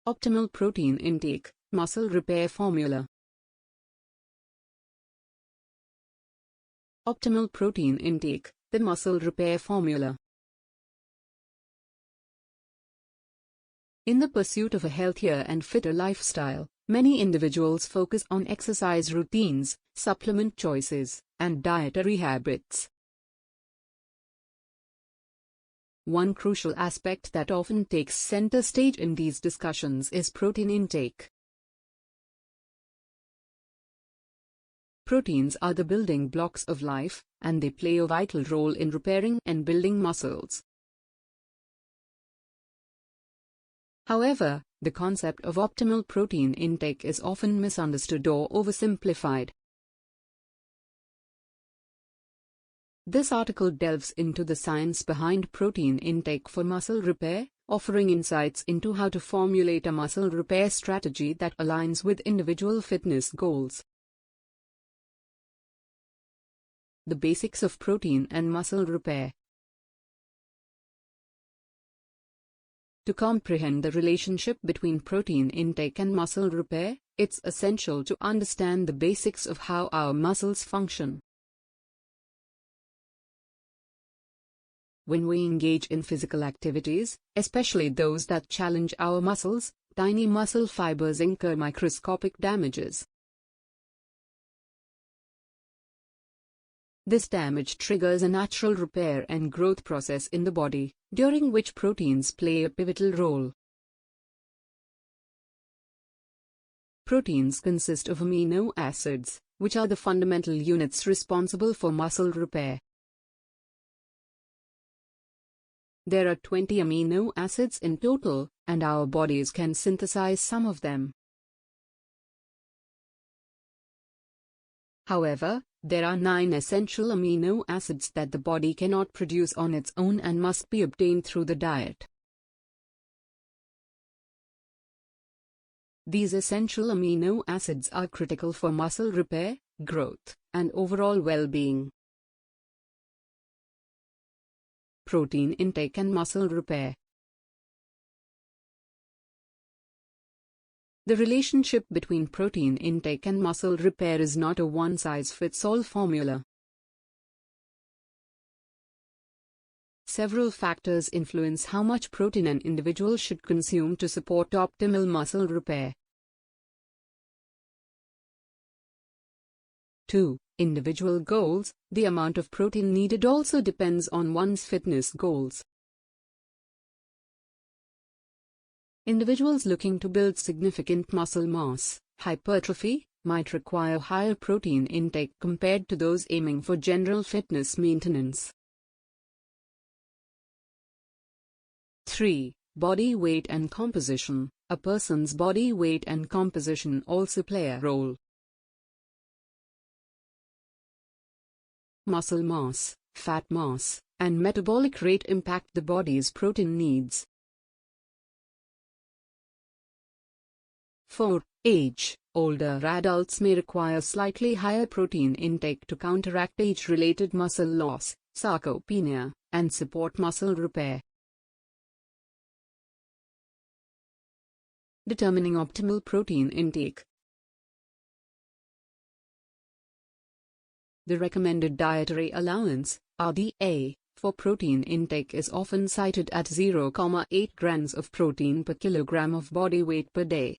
Optimal protein intake, muscle repair formula. Optimal protein intake, the muscle repair formula. In the pursuit of a healthier and fitter lifestyle, many individuals focus on exercise routines, supplement choices, and dietary habits. One crucial aspect that often takes center stage in these discussions is protein intake. Proteins are the building blocks of life, and they play a vital role in repairing and building muscles. However, the concept of optimal protein intake is often misunderstood or oversimplified. This article delves into the science behind protein intake for muscle repair, offering insights into how to formulate a muscle repair strategy that aligns with individual fitness goals. The basics of protein and muscle repair. To comprehend the relationship between protein intake and muscle repair, it's essential to understand the basics of how our muscles function. When we engage in physical activities, especially those that challenge our muscles, tiny muscle fibers incur microscopic damages. This damage triggers a natural repair and growth process in the body, during which proteins play a pivotal role. Proteins consist of amino acids, which are the fundamental units responsible for muscle repair. There are 20 amino acids in total, and our bodies can synthesize some of them. However, there are 9 essential amino acids that the body cannot produce on its own and must be obtained through the diet. These essential amino acids are critical for muscle repair, growth, and overall well-being. Protein intake and muscle repair. The relationship between protein intake and muscle repair is not a one-size-fits-all formula. Several factors influence how much protein an individual should consume to support optimal muscle repair. 2. Individual goals. The amount of protein needed also depends on one's fitness goals. Individuals looking to build significant muscle mass, hypertrophy, might require higher protein intake compared to those aiming for general fitness maintenance. 3. Body weight and composition. A person's body weight and composition also play a role. Muscle mass, fat mass, and metabolic rate impact the body's protein needs. 4. Age. Older adults may require slightly higher protein intake to counteract age-related muscle loss, sarcopenia, and support muscle repair. Determining optimal protein intake. The recommended dietary allowance, RDA, for protein intake is often cited at 0.8 grams of protein per kilogram of body weight per day.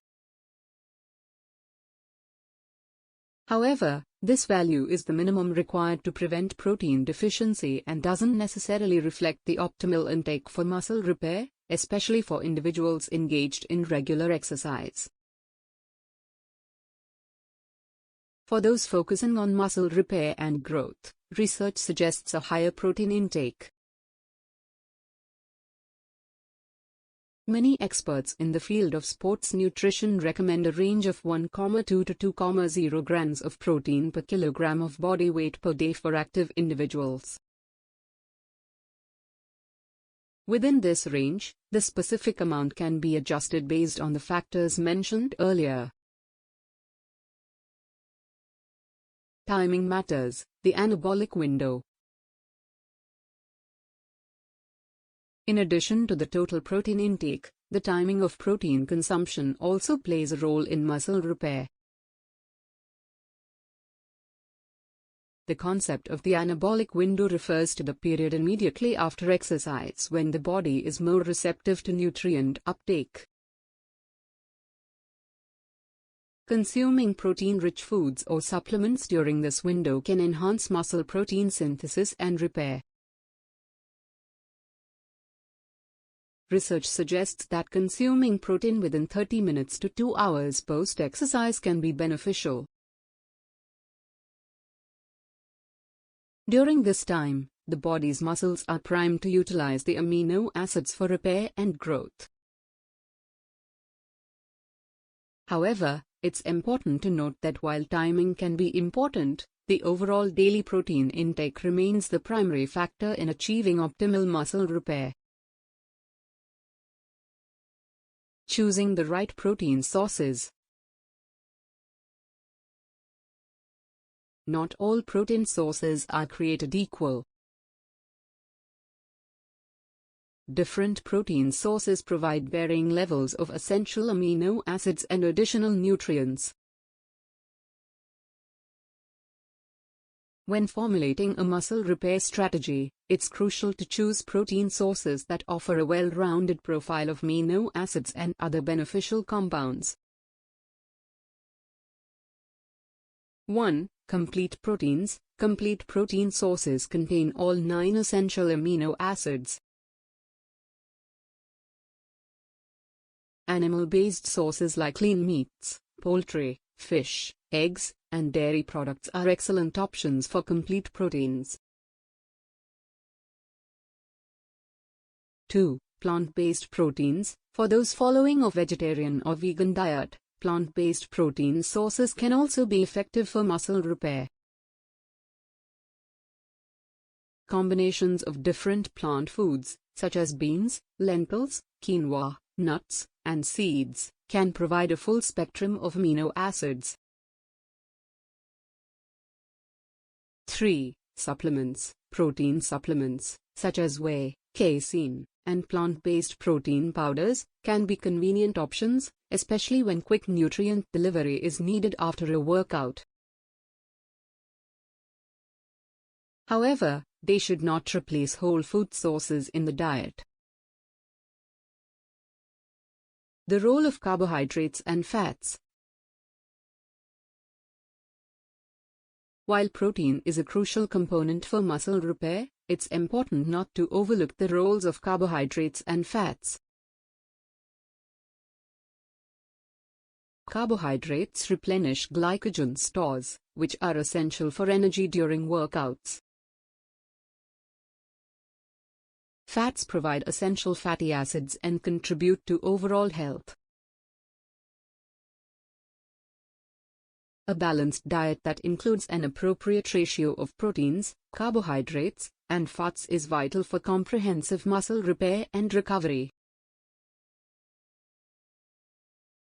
However, this value is the minimum required to prevent protein deficiency and doesn't necessarily reflect the optimal intake for muscle repair, especially for individuals engaged in regular exercise. For those focusing on muscle repair and growth, research suggests a higher protein intake. Many experts in the field of sports nutrition recommend a range of 1,2 to 2,0 grams of protein per kilogram of body weight per day for active individuals. Within this range, the specific amount can be adjusted based on the factors mentioned earlier. Timing matters. The anabolic window. In addition to the total protein intake, The timing of protein consumption also plays a role in muscle repair. The concept of the anabolic window refers to the period immediately after exercise when the body is more receptive to nutrient uptake. Consuming protein-rich foods or supplements during this window can enhance muscle protein synthesis and repair. Research suggests that consuming protein within 30 minutes to 2 hours post-exercise can be beneficial. During this time, the body's muscles are primed to utilize the amino acids for repair and growth. However, it's important to note that while timing can be important, the overall daily protein intake remains the primary factor in achieving optimal muscle repair. Choosing the right protein sources. Not all protein sources are created equal. Different protein sources provide varying levels of essential amino acids and additional nutrients. When formulating a muscle repair strategy, it's crucial to choose protein sources that offer a well-rounded profile of amino acids and other beneficial compounds. 1. Complete proteins. Complete protein sources contain all 9 essential amino acids. Animal-based sources like lean meats, poultry, fish, eggs, and dairy products are excellent options for complete proteins. 2. Plant-based proteins. For those following a vegetarian or vegan diet, plant-based protein sources can also be effective for muscle repair. Combinations of different plant foods, such as beans, lentils, quinoa, nuts, and seeds, can provide a full spectrum of amino acids. 3. Supplements. Protein supplements, such as whey, casein, and plant-based protein powders, can be convenient options, especially when quick nutrient delivery is needed after a workout. However, they should not replace whole food sources in the diet. The role of carbohydrates and fats. While protein is a crucial component for muscle repair, it's important not to overlook the roles of carbohydrates and fats. Carbohydrates replenish glycogen stores, which are essential for energy during workouts. Fats provide essential fatty acids and contribute to overall health. A balanced diet that includes an appropriate ratio of proteins, carbohydrates, and fats is vital for comprehensive muscle repair and recovery.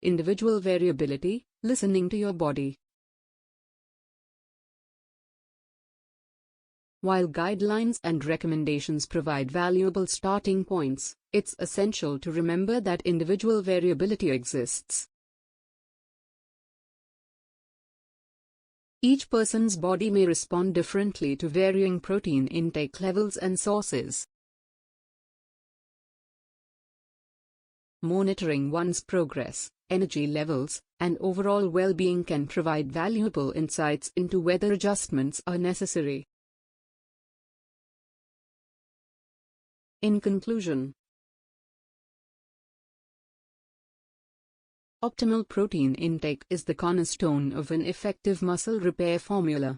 Individual variability. Listening to your body. While guidelines and recommendations provide valuable starting points, it's essential to remember that individual variability exists. Each person's body may respond differently to varying protein intake levels and sources. Monitoring one's progress, energy levels, and overall well-being can provide valuable insights into whether adjustments are necessary. In conclusion, optimal protein intake is the cornerstone of an effective muscle repair formula.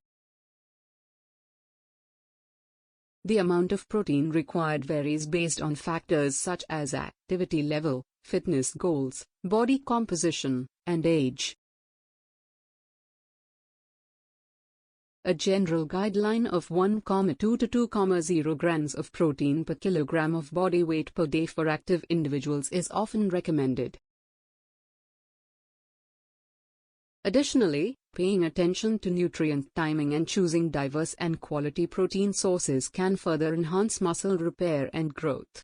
The amount of protein required varies based on factors such as activity level, fitness goals, body composition, and age. A general guideline of 1,2 to 2,0 grams of protein per kilogram of body weight per day for active individuals is often recommended. Additionally, paying attention to nutrient timing and choosing diverse and quality protein sources can further enhance muscle repair and growth.